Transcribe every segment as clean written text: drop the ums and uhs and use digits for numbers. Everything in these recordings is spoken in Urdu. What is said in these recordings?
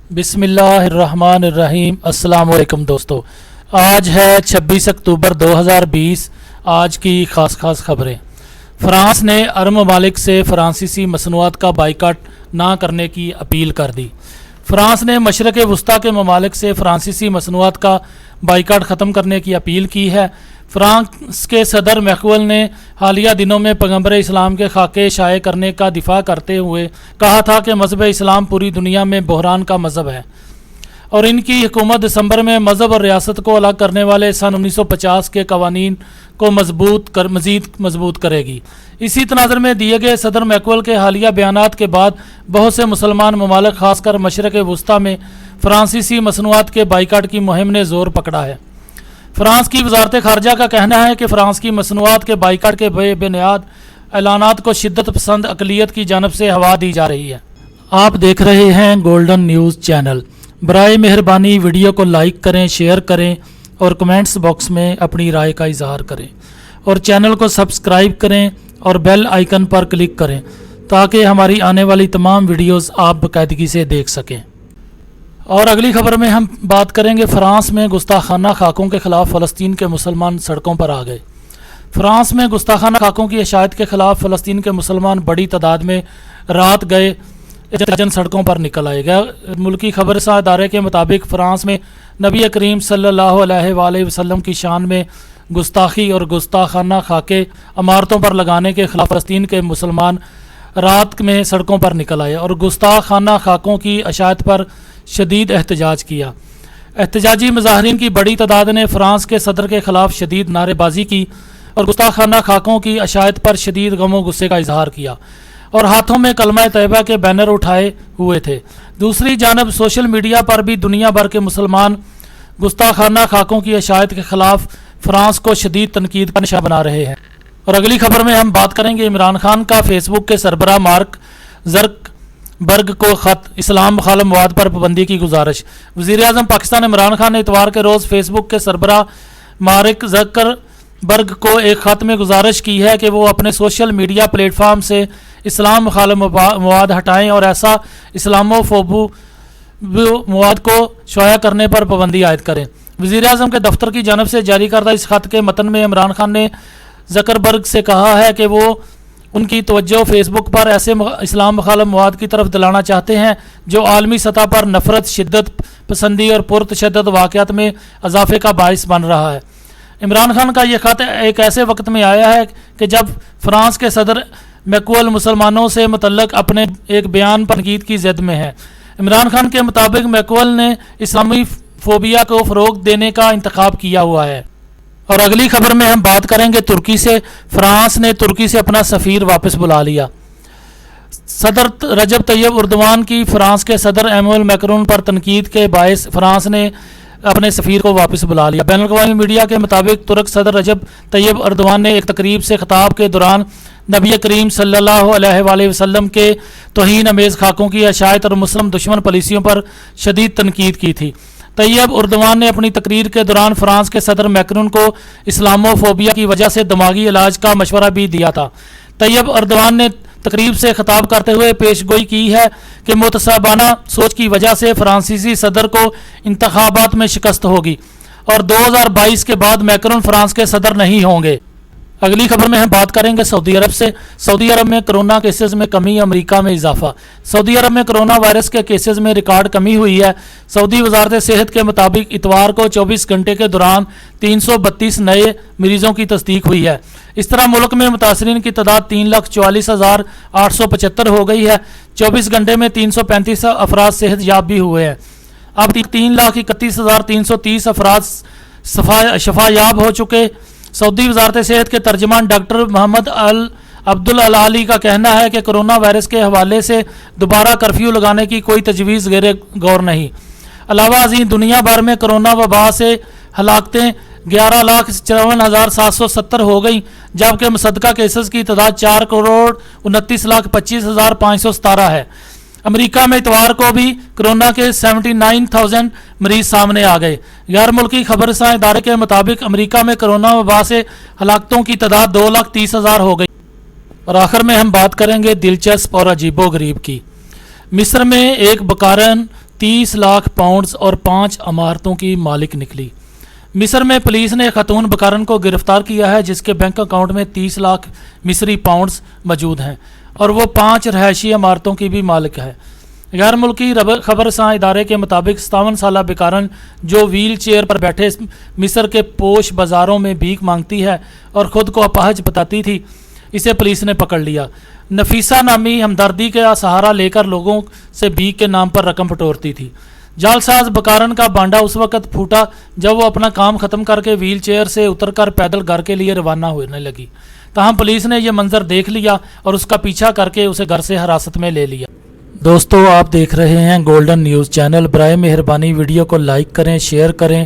بسم اللہ الرحمن الرحیم۔ السلام علیکم دوستو، آج ہے 26 اکتوبر 2020۔ آج کی خاص خبریں۔ فرانس نے عرب ممالک سے فرانسیسی مصنوعات کا بائیکاٹ نہ کرنے کی اپیل کر دی۔ فرانس نے مشرق وسطیٰ کے ممالک سے فرانسیسی مصنوعات کا بائیکاٹ ختم کرنے کی اپیل کی ہے۔ فرانس کے صدر میکرون نے حالیہ دنوں میں پیغمبر اسلام کے خاکے شائع کرنے کا دفاع کرتے ہوئے کہا تھا کہ مذہب اسلام پوری دنیا میں بحران کا مذہب ہے، اور ان کی حکومت دسمبر میں مذہب اور ریاست کو الگ کرنے والے سن 1950 کے قوانین کو مزید مضبوط کرے گی۔ اسی تناظر میں دیے گئے صدر میکرون کے حالیہ بیانات کے بعد بہت سے مسلمان ممالک خاص کر مشرق وسطیٰ میں فرانسیسی مصنوعات کے بائیکاٹ کی مہم نے زور پکڑا ہے۔ فرانس کی وزارت خارجہ کا کہنا ہے کہ فرانس کی مصنوعات کے بائیکاٹ کے بے بنیاد اعلانات کو شدت پسند اقلیت کی جانب سے ہوا دی جا رہی ہے۔ آپ دیکھ رہے ہیں گولڈن نیوز چینل۔ برائے مہربانی ویڈیو کو لائک کریں، شیئر کریں اور کمنٹس باکس میں اپنی رائے کا اظہار کریں، اور چینل کو سبسکرائب کریں اور بیل آئیکن پر کلک کریں تاکہ ہماری آنے والی تمام ویڈیوز آپ باقاعدگی سے دیکھ سکیں۔ اور اگلی خبر میں ہم بات کریں گے فرانس میں گستاخانہ خاکوں کے خلاف فلسطین کے مسلمان سڑکوں پر آ گئے۔ فرانس میں گستاخانہ خاکوں کی اشاعت کے خلاف فلسطین کے مسلمان بڑی تعداد میں رات گئے جن سڑکوں پر نکل آئے گئے۔ ملکی خبر رساں ادارے کے مطابق فرانس میں نبی کریم صلی اللہ علیہ وآلہ وسلم کی شان میں گستاخی اور گستاخانہ خاکے عمارتوں پر لگانے کے خلاف فلسطین کے مسلمان رات میں سڑکوں پر نکل آئے اور گستاخانہ خاکوں کی اشاعت پر شدید احتجاج کیا۔ احتجاجی مظاہرین کی بڑی تعداد نے فرانس کے صدر کے خلاف شدید نعرے بازی کی اور گستاخانہ خاکوں کی اشاعت پر شدید غم و غصے کا اظہار کیا، اور ہاتھوں میں کلمہ طیبہ کے بینر اٹھائے ہوئے تھے۔ دوسری جانب سوشل میڈیا پر بھی دنیا بھر کے مسلمان گستاخانہ خاکوں کی اشاعت کے خلاف فرانس کو شدید تنقید کا نشانہ بنا رہے ہیں۔ اور اگلی خبر میں ہم بات کریں گے عمران خان کا فیس بک کے سربراہ مارک زکربرگ کو خط، اسلام مخالف مواد پر پابندی کی گزارش۔ وزیر اعظم پاکستان عمران خان نے اتوار کے روز فیس بک کے سربراہ مارک زکربرگ کو ایک خط میں گزارش کی ہے کہ وہ اپنے سوشل میڈیا پلیٹ فارم سے اسلام مخالف مواد ہٹائیں اور ایسا اسلاموفوبو مواد کو شائع کرنے پر پابندی عائد کریں۔ وزیر اعظم کے دفتر کی جانب سے جاری کردہ اس خط کے متن میں عمران خان نے زکربرگ سے کہا ہے کہ وہ ان کی توجہ فیس بک پر ایسے اسلام مخالف مواد کی طرف دلانا چاہتے ہیں جو عالمی سطح پر نفرت، شدت پسندی اور پرتشدد واقعات میں اضافے کا باعث بن رہا ہے۔ عمران خان کا یہ خط ایک ایسے وقت میں آیا ہے کہ جب فرانس کے صدر میکرون مسلمانوں سے متعلق اپنے ایک بیان پر تنقید کی زد میں ہے۔ عمران خان کے مطابق میکرون نے اسلامی فوبیا کو فروغ دینے کا انتخاب کیا ہوا ہے۔ اور اگلی خبر میں ہم بات کریں گے ترکی سے۔ فرانس نے ترکی سے اپنا سفیر واپس بلا لیا۔ صدر رجب طیب اردوان کی فرانس کے صدر ایمانوئل میکرون پر تنقید کے باعث فرانس نے اپنے سفیر کو واپس بلا لیا۔ بین الاقوامی میڈیا کے مطابق ترک صدر رجب طیب اردوان نے ایک تقریب سے خطاب کے دوران نبی کریم صلی اللہ علیہ وآلہ وسلم کے توہین امیز خاکوں کی اشاعت اور مسلم دشمن پالیسیوں پر شدید تنقید کی تھی۔ طیب اردوان نے اپنی تقریر کے دوران فرانس کے صدر میکرون کو اسلاموفوبیا کی وجہ سے دماغی علاج کا مشورہ بھی دیا تھا۔ طیب اردوان نے تقریب سے خطاب کرتے ہوئے پیش گوئی کی ہے کہ متعصبانہ سوچ کی وجہ سے فرانسیسی صدر کو انتخابات میں شکست ہوگی اور 2022 کے بعد میکرون فرانس کے صدر نہیں ہوں گے۔ اگلی خبر میں ہم بات کریں گے سعودی عرب سے۔ سعودی عرب میں کرونا کیسز میں کمی، امریکہ میں اضافہ۔ سعودی عرب میں کرونا وائرس کے کیسز میں ریکارڈ کمی ہوئی ہے۔ سعودی وزارت صحت کے مطابق اتوار کو 24 گھنٹے کے دوران 332 نئے مریضوں کی تصدیق ہوئی ہے۔ اس طرح ملک میں متاثرین کی تعداد 3,44,875 ہو گئی ہے۔ 24 گھنٹے میں 335 افراد صحت یاب بھی ہوئے ہیں۔ اب 3,31,330 افراد شفا یاب ہو چکے۔ سعودی وزارت صحت کے ترجمان ڈاکٹر محمد عبدالعلی کا کہنا ہے کہ کرونا وائرس کے حوالے سے دوبارہ کرفیو لگانے کی کوئی تجویز غیر غور نہیں۔ علاوہ ازیں دنیا بھر میں کرونا وبا سے ہلاکتیں 11,54,770 ہو گئیں، جبکہ مصدقہ کیسز کی تعداد 4,29,25,517 ہے۔ امریکہ میں اتوار کو بھی کرونا کے 79,000 مریض سامنے آ گئے۔ غیر ملکی خبر رساں ادارے کے مطابق امریکہ میں کرونا وبا سے ہلاکتوں کی تعداد 2,30,000 ہو گئی۔ اور آخر میں ہم بات کریں گے دلچسپ اور عجیب و غریب کی۔ مصر میں ایک بکارن 30 لاکھ پاؤنڈز اور 5 عمارتوں کی مالک نکلی۔ مصر میں پولیس نے خاتون بکارن کو گرفتار کیا ہے جس کے بینک اکاؤنٹ میں 30 لاکھ مصری پاؤنڈز موجود ہیں اور وہ 5 رہائشی عمارتوں کی بھی مالک ہے۔ غیر ملکی خبر رساں ادارے کے مطابق 57 سالہ بکارن جو ویل چیئر پر بیٹھے مصر کے پوش بازاروں میں بھیک مانگتی ہے اور خود کو اپاہج بتاتی تھی، اسے پولیس نے پکڑ لیا۔ نفیسہ نامی ہمدردی کا سہارا لے کر لوگوں سے بھیک کے نام پر رقم بٹورتی تھی۔ جعلساز بکارن کا بانڈا اس وقت پھوٹا جب وہ اپنا کام ختم کر کے ویل چیئر سے اتر کر پیدل گھر کے لیے روانہ ہونے لگی، تاہم پولیس نے یہ منظر دیکھ لیا اور اس کا پیچھا کر کے اسے گھر سے حراست میں لے لیا۔ دوستو، آپ دیکھ رہے ہیں گولڈن نیوز چینل۔ برائے مہربانی ویڈیو کو لائک کریں، شیئر کریں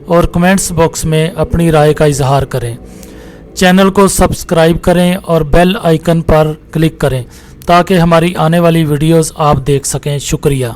اور کمنٹس باکس میں اپنی رائے کا اظہار کریں۔ چینل کو سبسکرائب کریں اور بیل آئیکن پر کلک کریں تاکہ ہماری آنے والی ویڈیوز آپ دیکھ سکیں۔ شکریہ۔